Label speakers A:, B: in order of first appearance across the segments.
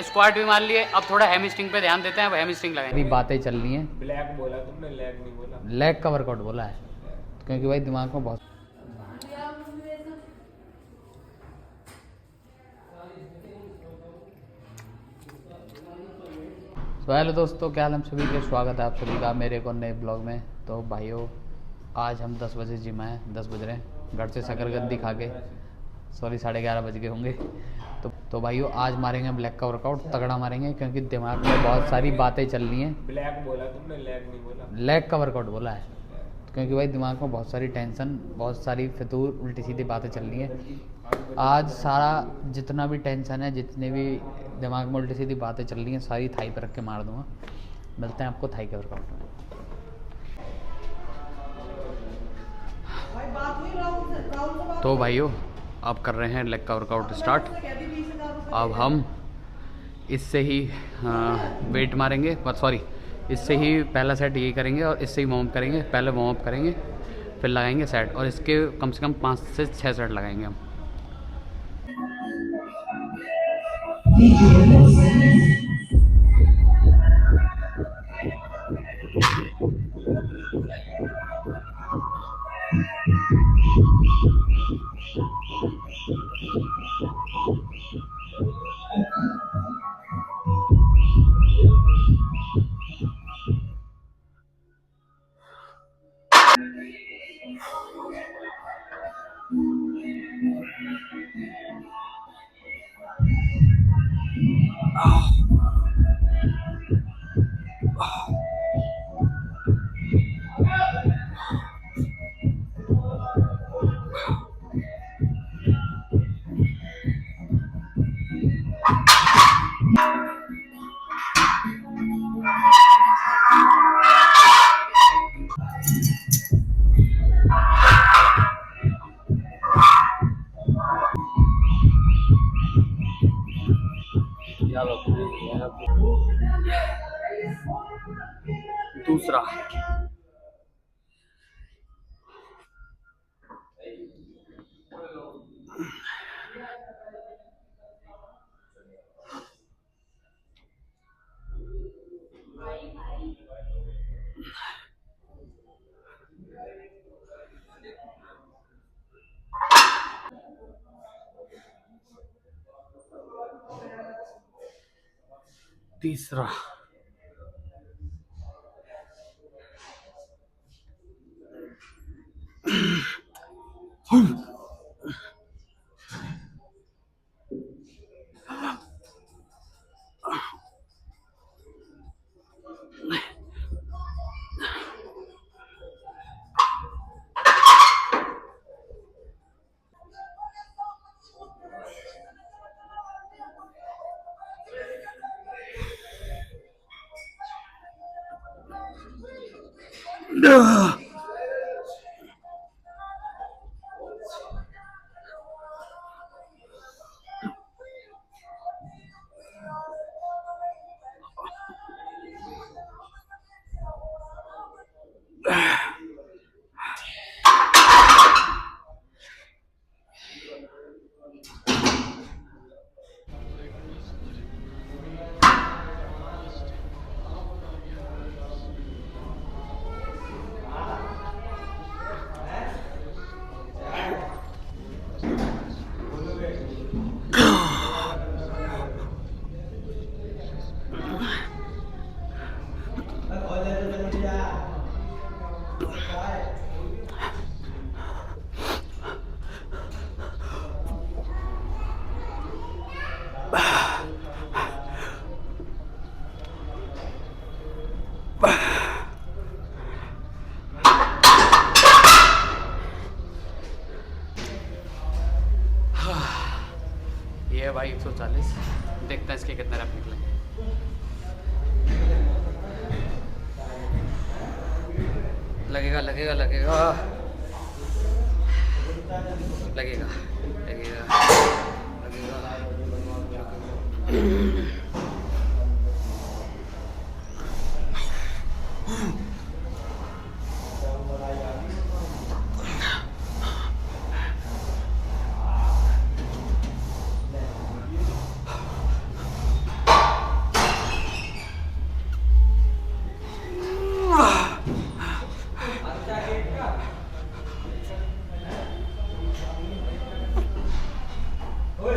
A: Squat भी मार लिए, अब थोड़ा हैमस्ट्रिंग पे ध्यान देते हैं। अब हैमस्ट्रिंग लगाएंगे। बातें चल रही हैं।
B: ब्लैक बोला तुमने, लैग नहीं बोला।
A: लेग का वर्कआउट बोला है, क्योंकि भाई दिमाग में बहुत। तो हेलो दोस्तों, क्या हाल हम सभी के, स्वागत है आप सभी का मेरे को नए ब्लॉग में। तो भाइयों, आज हम 10 बजे जिम आए, 10 बज रहे हैं। घर से शकरकंदी खा के, सॉरी 11:30 बज गए होंगे। तो भाइयों, आज मारेंगे ब्लैक का वर्कआउट, तगड़ा मारेंगे, क्योंकि दिमाग में बहुत सारी बातें चल रही हैं।
B: ब्लैक बोला तुमने, लैग नहीं बोला।
A: लेग का वर्कआउट बोला है, क्योंकि भाई दिमाग में बहुत सारी टेंशन, बहुत सारी फितूर उल्टी सीधी बातें चल रही हैं। आज सारा जितना भी टेंशन है, जितने भी दिमाग में उल्टी सीधी बातें चल रही हैं, सारी थाई पर रख के मार दूंगा। मिलते हैं आपको थाई के वर्कआउट में। तो भाइयों, अब कर रहे हैं लेग का वर्कआउट स्टार्ट। अब हम इससे ही वेट मारेंगे, सॉरी इससे ही पहला सेट यही करेंगे और इससे ही वार्म अप करेंगे। पहले वार्म अप करेंगे, फिर लगाएंगे सेट, और इसके कम से कम 5 से 6 सेट लगाएंगे हम। दूसरा तीसरा ये है भाई 140। देखते हैं इसके कितने रफ निकलेंगे। लगेगा लगेगा लगेगा लगेगा लगेगा लगेगा।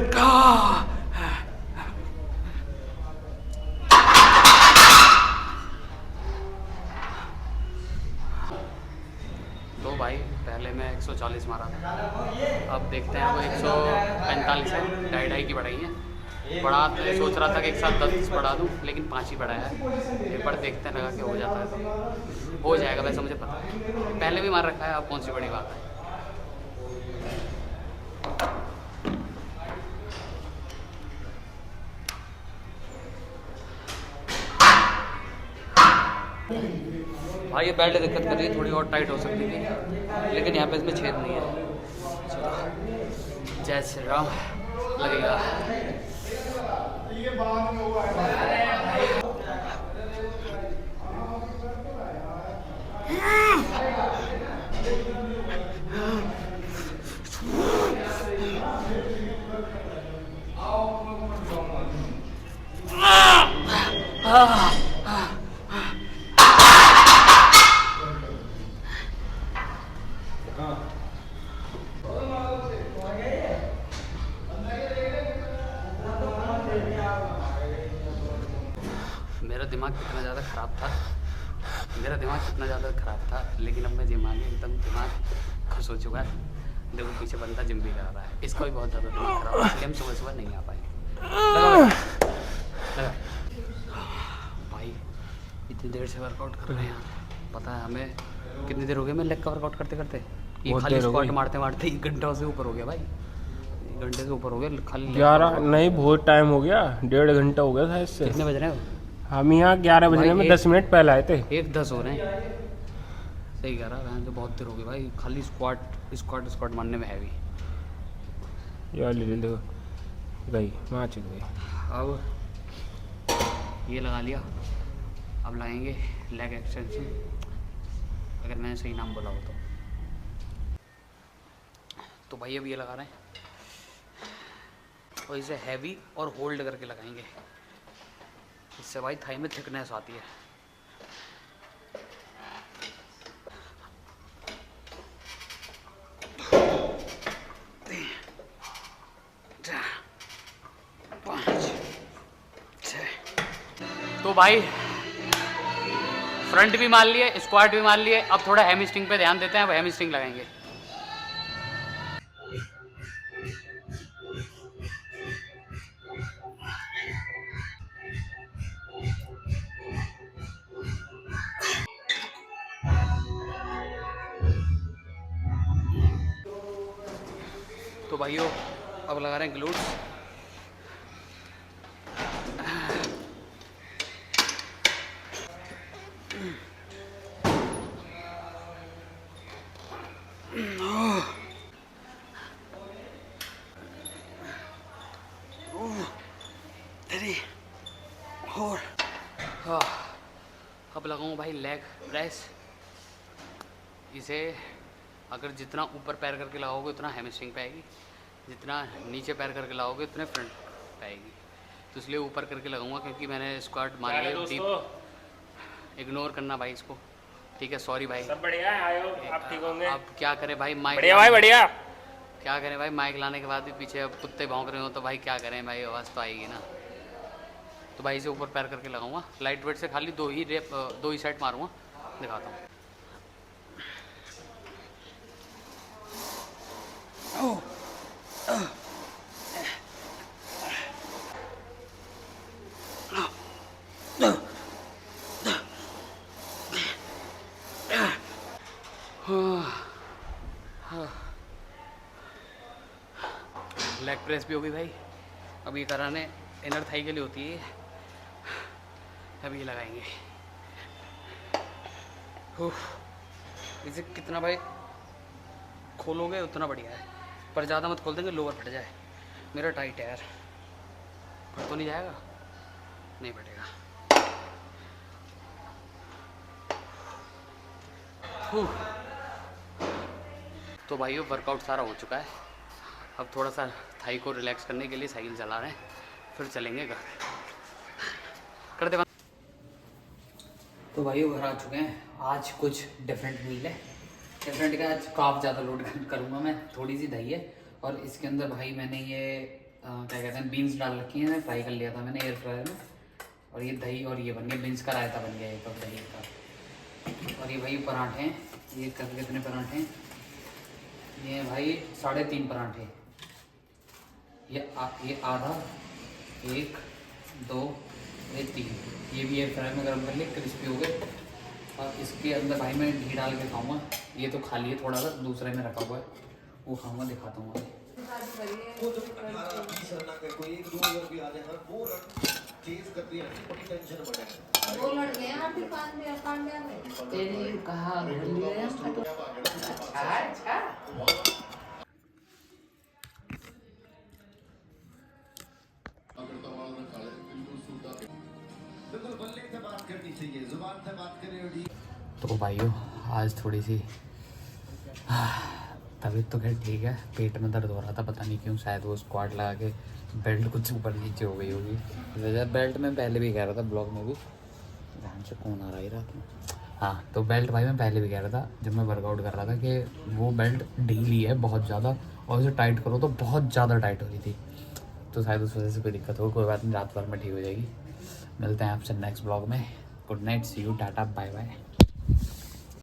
A: तो भाई पहले मैं 140 मारा था, अब देखते हैं वो 145 है, ढाई की बढ़ाई है। बढ़ा तो सोच रहा था कि एक साथ 10 बढ़ा दूँ, लेकिन 5 ही बढ़ाया है। एक बार देखते हैं, लगा के हो जाता है तो हो जाएगा, वैसे मुझे पता है, पहले भी मार रखा है, अब कौन सी बड़ी बात है। भाई ये बेल्ट दिक्कत कर रही है, थोड़ी और टाइट हो सकती थी, लेकिन यहाँ पे इसमें छेद नहीं है। चलो जय श्री राम लगेगा। मेरा दिमाग कितना ज़्यादा ख़राब था, लेकिन अब मैं जिम आ गया, एकदम दिमाग खुश हो चुका है। देखो पीछे बंदा जिम भी करा रहा है, इसका भी बहुत ज़्यादा दिमाग खराब है, इसलिए हम सुबह सुबह नहीं आ पाए। लगा भाई इतनी देर से वर्कआउट कर रहे हैं, पता है हमें कितनी देर हो गई मैं लेग का वर्कआउट करते करते, ये खाली स्क्वाट मारते मारते 1 घंटा से ऊपर हो गया भाई, 1 घंटे से ऊपर हो गया खाली।
C: 11 नहीं, बहुत टाइम हो गया, 1.5 घंटा हो गया था इससे।
A: कितने बज रहे हैं?
C: हम यहाँ 11 बजने में 10 मिनट पहले आए थे।
A: 1:10 हो रहे हैं, सही कह रहा है, तो बहुत देर हो गई भाई, खाली स्क्वाट मारने में हैवी।
C: यार ले देखो गई वहाँ चल गई।
A: अब ये लगा लिया, अब लगाएंगे लेग एक्सटेंशन, अगर मैंने सही नाम बोला हो तो भाई अब ये लगा रहे हैं, और इसे हैवी और होल्ड करके लगाएंगे, इससे भाई थाई में थिकनेस आती है। तो भाई फ्रंट भी मार लिए, स्क्वाट भी मार लिए, अब थोड़ा हैमस्ट्रिंग पे ध्यान देते हैं, अब हैमस्ट्रिंग लगाएंगे। तो भाइयों अब लगा रहे हैं ग्लूट्स। और अब लगाऊँ भाई लेग प्रेस, इसे अगर जितना ऊपर पैर करके लगाओगे उतना हैमस्ट्रिंग पे आएगी, जितना नीचे पैर करके लगाओगे उतने फ्रंट पे आएगी, तो इसलिए ऊपर करके लगाऊंगा, क्योंकि मैंने स्क्वाट मार लिया डीप। इग्नोर करना भाई इसको, ठीक है, सॉरी भाई।
B: सब बढ़िया है, आयो आप ठीक होंगे।
A: अब क्या करें भाई, माइक
B: बढ़िया भाई बढ़िया,
A: क्या करें भाई, माइक लाने के बाद भी पीछे अब कुत्ते भौंक रहे हो तो भाई क्या करें भाई, आवाज़ तो आएगी ना। तो भाई इसे ऊपर पैर करके लगाऊंगा, लाइट वेट से खाली 2 ही सेट मारूंगा, दिखाता हूँ। लेग प्रेस भी होगी भाई, अब ये कराने इनर थाई के लिए होती है, अब ये लगाएंगे। इसे कितना भाई खोलोगे उतना बढ़िया है, पर ज़्यादा मत खोल देंगे लोअर फट जाए, मेरा टाइट है यार, फट तो नहीं जाएगा, नहीं फटेगा। तो भाइयों वर्कआउट सारा हो चुका है, अब थोड़ा सा थाई को रिलैक्स करने के लिए साइकिल चला रहे हैं, फिर चलेंगे घर। कर दे। तो भाइयों घर आ चुके हैं, आज कुछ डिफरेंट मील है, डिफरेंट का आज काफ़ी ज़्यादा लोड करूँगा मैं, थोड़ी सी दही है और इसके अंदर भाई मैंने ये क्या कहते हैं बीन्स डाल रखी हैं, फ्राई कर लिया था मैंने एयर फ्रायर में। और ये दही और ये बन गया बीन्स का रायता बन गया एक कप दही का। और ये भाई पराठे हैं, ये कितने पराठे हैं, ये भाई 3.5 पराठे। ये आधा, 1 2 ये 3, ये भी एयर फ्रायर में गर्म कर लिए, क्रिस्पी हो गए। और इसके अंदर भाई मैं घी डाल के खाऊंगा। ये तो खा लिए थोड़ा सा, दूसरे में रखा हुआ है वो खाऊंगा, दिखाता हूँ। तो भाइयों आज थोड़ी सी तबीयत तो खैर ठीक है, पेट में दर्द हो रहा था पता नहीं क्यों, शायद वो स्क्वाट लगा के बेल्ट कुछ ऊपर नीचे हो गई होगी। वजह बेल्ट में पहले भी कह रहा था ब्लॉग में भी, ध्यान से कौन आ रहा ही रात में। हाँ तो बेल्ट भाई मैं पहले भी कह रहा था जब मैं वर्कआउट कर रहा था कि वो बेल्ट ढीली है बहुत ज़्यादा, और उसे टाइट करो तो बहुत ज़्यादा टाइट हो रही थी। तो शायद उस वजह से कोई दिक्कत हो, कोई बात नहीं, रात भर में ठीक हो जाएगी। मिलते हैं आपसे नेक्स्ट ब्लॉग में। Good night, see you, tata, bye bye.